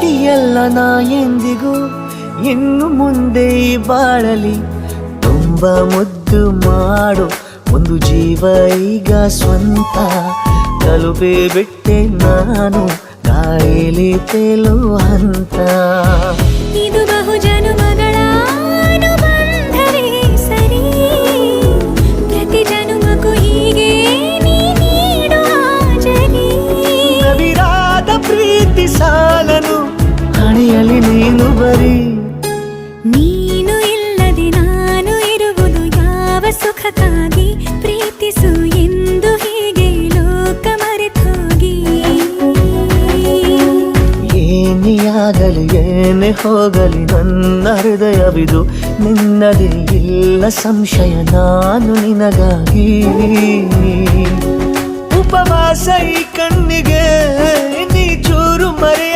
ಪ್ರೀತಿಯಲ್ಲ ನಾ ಎಂದಿಗೂ ಇನ್ನು ಮುಂದೆ ಬಾಳಲಿ ತುಂಬ ಮುದ್ದು ಮಾಡು ಒಂದು ಜೀವ ಈಗ ಸ್ವಂತ ತಲುಪೇ ಬಿಟ್ಟೆ ನಾನು ಗಾಳಿಲಿ ತೇಲುವ ಹಂತ ಇದು ಬಹು ಜನುಮಗಳ ಅನುಬಂಧವೇ ಸರಿ ಪ್ರತಿ ಜನುಮಕ್ಕೂ ಹೀಗೆ ನೀ ನೀಡುವ ಜರಿ ನವಿರಾದ ಪ್ರೀತಿ ಸಾಲನು ಹಣೆಯಲ್ಲಿ ನೀನು ಬರೀ ನೀನು ಇಲ್ಲದೆ ನಾನು ಇರುವುದು ಯಾವ ಸುಖಕ್ಕಾಗಿ ಪ್ರೀತಿಸು ಎಂದು ಹೀಗೆ ಲೋಕ ಮರೆತೋಗಿ ಏನಿಯಾಗಲಿ ಏನೇ ಹೋಗಲಿ ನನ್ನ ಹೃದಯವಿದು ನಿನ್ನದೇ ಇಲ್ಲ ಸಂಶಯ ನಾನು ನಿನಗಾಗಿ ಉಪವಾಸ ಈ ಕಣ್ಣಿಗೆ ನೀ ಚೂರು ಮರೆಯ